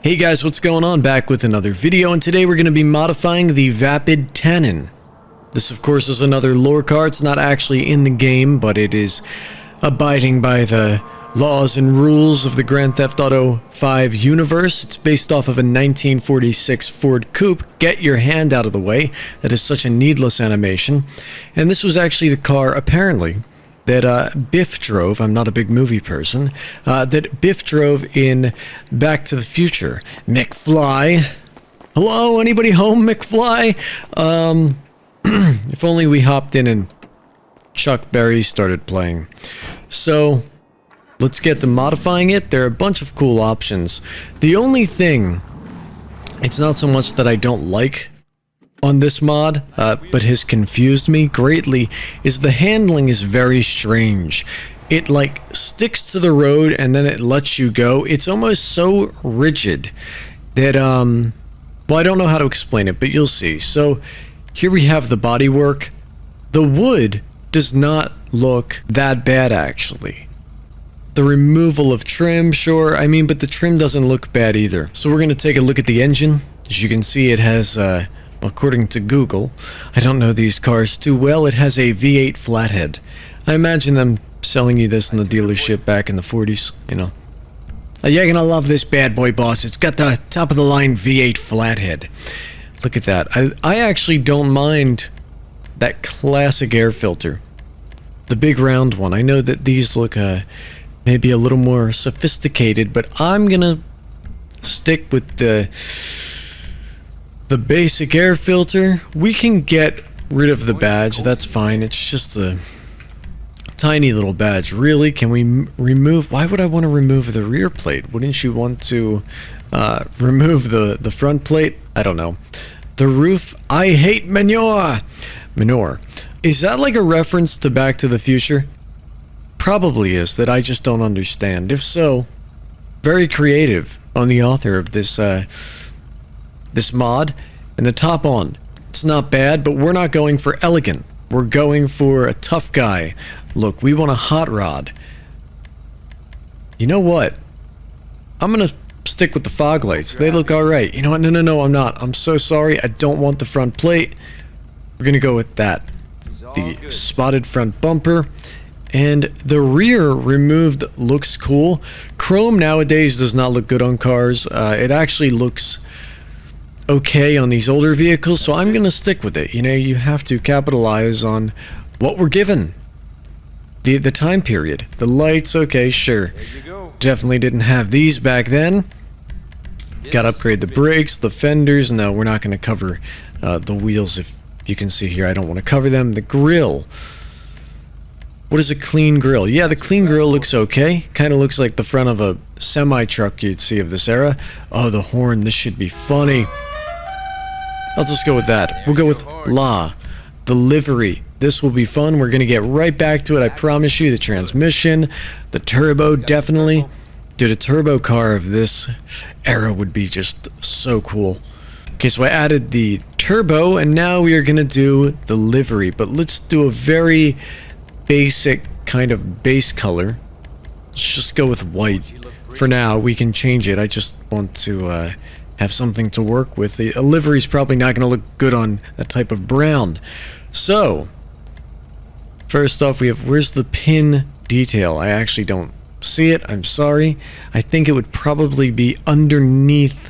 Hey guys, what's going on? Back with another video, and today we're going to be modifying the Vapid Tannen. This of course is another lore car. It's not actually in the game, but it is abiding by the laws and rules of the Grand Theft Auto 5 universe. It's based off of a 1946 Ford Coupe. Get your hand out of the way. That is such a needless animation. And this was actually the car, apparently, that Biff drove. I'm not a big movie person. That Biff drove in Back to the Future. McFly. Hello, anybody home, McFly? If only we hopped in and Chuck Berry started playing. So, let's get to modifying it. There are a bunch of cool options. The only thing, it's not so much that I don't like on this mod, but has confused me greatly, is the handling is very strange. It like sticks to the road and then it lets you go. It's almost so rigid that, well, I don't know how to explain it, but you'll see. So here we have the bodywork. The wood does not look that bad, actually. The removal of trim, sure, I mean, but the trim doesn't look bad either. So we're going to take a look at the engine. As you can see, it has, according to Google, I don't know these cars too well, it has a V8 flathead. I imagine them selling you this in the dealership back in the 40s, you know. You're gonna love this bad boy, boss. It's got the top-of-the-line V8 flathead. Look at that. I actually don't mind that classic air filter. The big round one. I know that these look maybe a little more sophisticated, but I'm gonna stick with the basic air filter. We can get rid of the badge, that's fine. It's just a tiny little badge. Really, can we remove? Why would I want to remove the rear plate? Wouldn't you want to remove the front plate? I don't know. The roof, I hate manure. Manure. Is that like a reference to Back to the Future? Probably is, that I just don't understand. If so, very creative on the author of this this mod. And the top on, it's not bad, but we're not going for elegant. We're going for a tough guy look. We want a hot rod. You know what? I'm gonna stick with the fog lights. They look alright. You know what? No, I'm not. I'm so sorry. I don't want the front plate. We're gonna go with that. The spotted front bumper. And the rear removed looks cool. Chrome nowadays does not look good on cars. It actually looks okay on these older vehicles, so I'm gonna stick with it. You know, you have to capitalize on what we're given. The time period. The lights, okay, sure. Definitely didn't have these back then. Gotta upgrade the brakes, the fenders. No, we're not gonna cover the wheels. If you can see here, I don't want to cover them. The grill. What is a clean grill? Yeah, the clean grill looks okay. Kind of looks like the front of a semi-truck you'd see of this era. Oh, the horn. This should be funny. I'll just go with that. We'll go with La. The livery. This will be fun. We're going to get right back to it, I promise you. The transmission. The turbo, definitely. Dude, a turbo car of this era would be just so cool. Okay, so I added the turbo, and now we are going to do the livery. But let's do a very basic kind of base color. Let's just go with white. For now, we can change it. I just want to have something to work with. The livery's probably not going to look good on that type of brown. So, first off, we have, where's the pin detail? I actually don't see it. I'm sorry. I think it would probably be underneath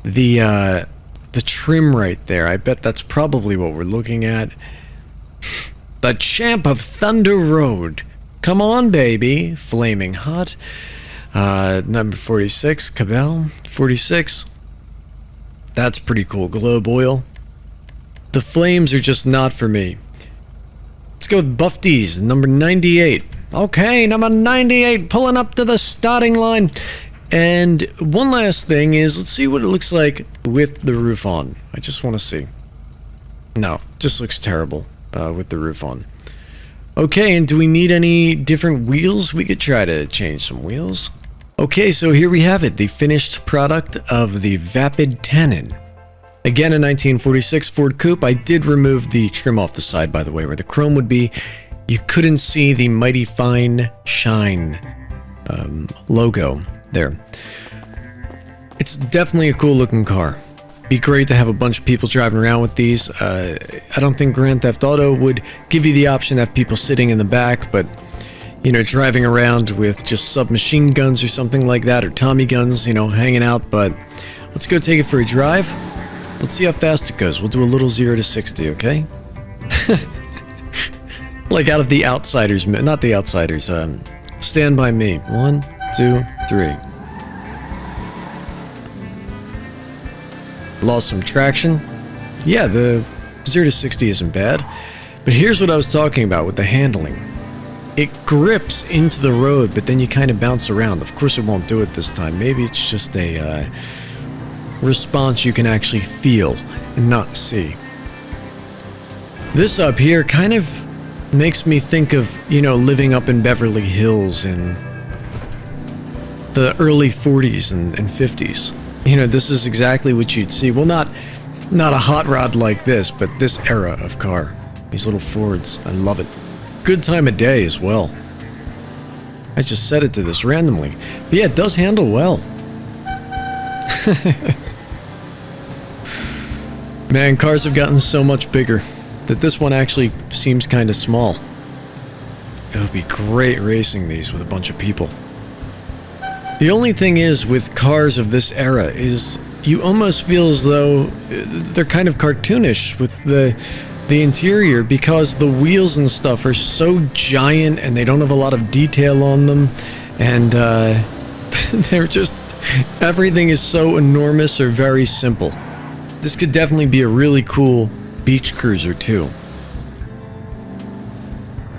the trim right there. I bet that's probably what we're looking at. The Champ of Thunder Road. Come on, baby. Flaming hot. Number 46, Cabell. 46. That's pretty cool. Globe oil. The flames are just not for me. Let's go with Buff D's, number 98. Okay, number 98, pulling up to the starting line. And one last thing is, let's see what it looks like with the roof on. I just want to see. No, just looks terrible with the roof on. Okay, and do we need any different wheels? We could try to change some wheels. Okay, so here we have it, the finished product of the Vapid Tannen. Again, a 1946 Ford Coupe. I did remove the trim off the side, by the way, where the chrome would be. You couldn't see the Mighty Fine Shine logo there. It's definitely a cool looking car. Be great to have a bunch of people driving around with these. I don't think Grand Theft Auto would give you the option to have people sitting in the back, but you know, driving around with just submachine guns or something like that, or Tommy guns, you know, hanging out. But let's go take it for a drive. Let's see how fast it goes. We'll do a little 0 to 60, okay? Like out of the Outsiders, not the Outsiders, Stand By Me. 1, 2, 3. Lost some traction. Yeah, the 0 to 60 isn't bad. But here's what I was talking about with the handling. It grips into the road, but then you kind of bounce around. Of course it won't do it this time. Maybe it's just a response you can actually feel and not see. This up here kind of makes me think of, you know, living up in Beverly Hills in the early 40s and 50s. You know, this is exactly what you'd see. Well, not a hot rod like this, but this era of car. These little Fords. I love it. Good time of day as well. I just set it to this randomly. But yeah, it does handle well. Man, cars have gotten so much bigger that this one actually seems kind of small. It would be great racing these with a bunch of people. The only thing is with cars of this era is you almost feel as though they're kind of cartoonish with the interior, because the wheels and stuff are so giant and they don't have a lot of detail on them, and they're just, everything is so enormous or very simple. This could definitely be a really cool beach cruiser too.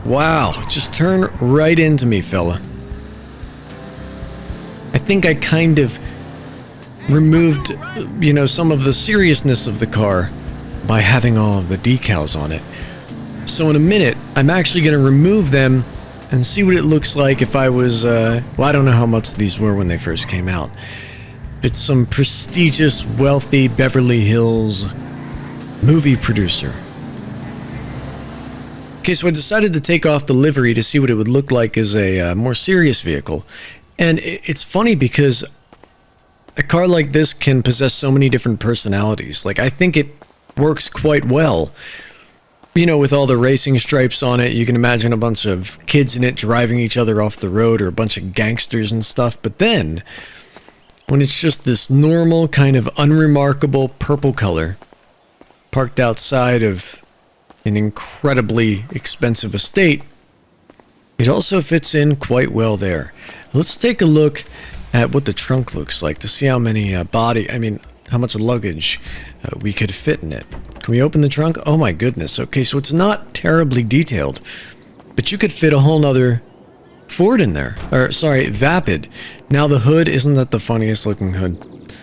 Wow, just turn right into me, fella. I think I kind of removed, you know, some of the seriousness of the car by having all of the decals on it. So in a minute, I'm actually going to remove them and see what it looks like if I was, well, I don't know how much these were when they first came out. It's some prestigious, wealthy Beverly Hills movie producer. Okay, so I decided to take off the livery to see what it would look like as a more serious vehicle. And it's funny because a car like this can possess so many different personalities. Like, I think it works quite well. You know, with all the racing stripes on it, you can imagine a bunch of kids in it driving each other off the road, or a bunch of gangsters and stuff. But then, when it's just this normal, kind of unremarkable purple color, parked outside of an incredibly expensive estate, it also fits in quite well there. Let's take a look at what the trunk looks like to see how many how much luggage we could fit in it. Can we open the trunk? Oh my goodness. Okay, so it's not terribly detailed, but you could fit a whole nother Ford in there. Or, sorry, Vapid. Now the hood, isn't that the funniest looking hood?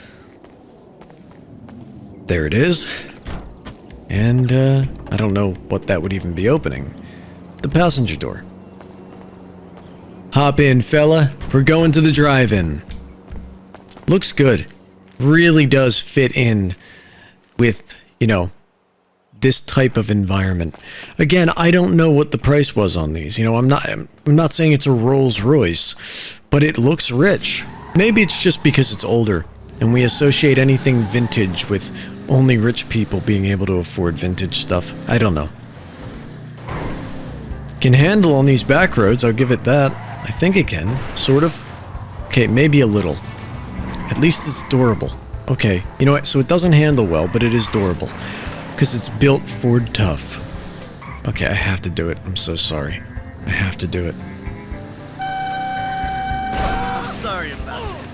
There it is. And, I don't know what that would even be opening. The passenger door. Hop in, fella. We're going to the drive-in. Looks good. Really does fit in with, you know, this type of environment. Again, I don't know what the price was on these. You know, I'm not saying it's a Rolls Royce, but it looks rich. Maybe it's just because it's older, and we associate anything vintage with only rich people being able to afford vintage stuff. I don't know. Can handle on these back roads, I'll give it that. I think it can, sort of. Okay, maybe a little. At least it's durable. Okay, you know what? So it doesn't handle well, but it is durable. Because it's built Ford tough. Okay, I have to do it. I'm so sorry. I have to do it. I'm sorry about it.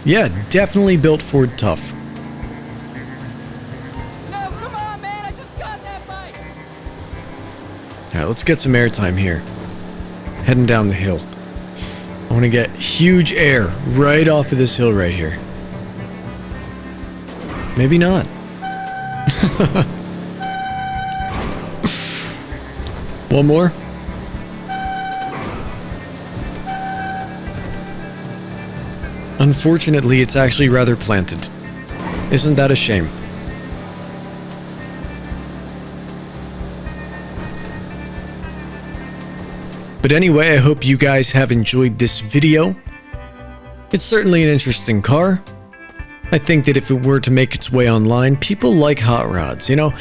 Yeah, definitely built Ford tough. No, come on, man. I just got that bike. Alright, let's get some airtime here. Heading down the hill. I want to get huge air right off of this hill right here. Maybe not. One more. Unfortunately, it's actually rather planted. Isn't that a shame? But anyway, I hope you guys have enjoyed this video. It's certainly an interesting car. I think that if it were to make its way online, people like hot rods, you know?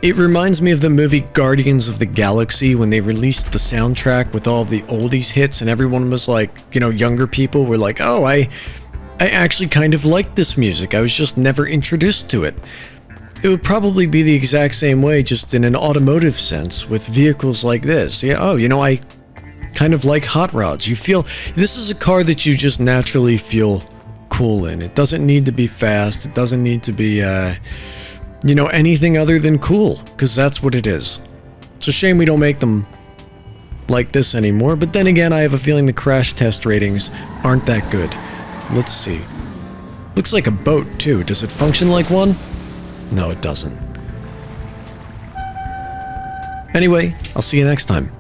It reminds me of the movie Guardians of the Galaxy when they released the soundtrack with all of the oldies hits and everyone was like, you know, younger people were like, oh, I actually kind of like this music. I was just never introduced to it. It would probably be the exact same way, just in an automotive sense, with vehicles like this. Yeah, oh, you know, I kind of like hot rods. You feel, this is a car that you just naturally feel cool in. It doesn't need to be fast. It doesn't need to be, you know, anything other than cool, because that's what it is. It's a shame we don't make them like this anymore, but then again, I have a feeling the crash test ratings aren't that good. Let's see. Looks like a boat, too. Does it function like one? No, it doesn't. Anyway, I'll see you next time.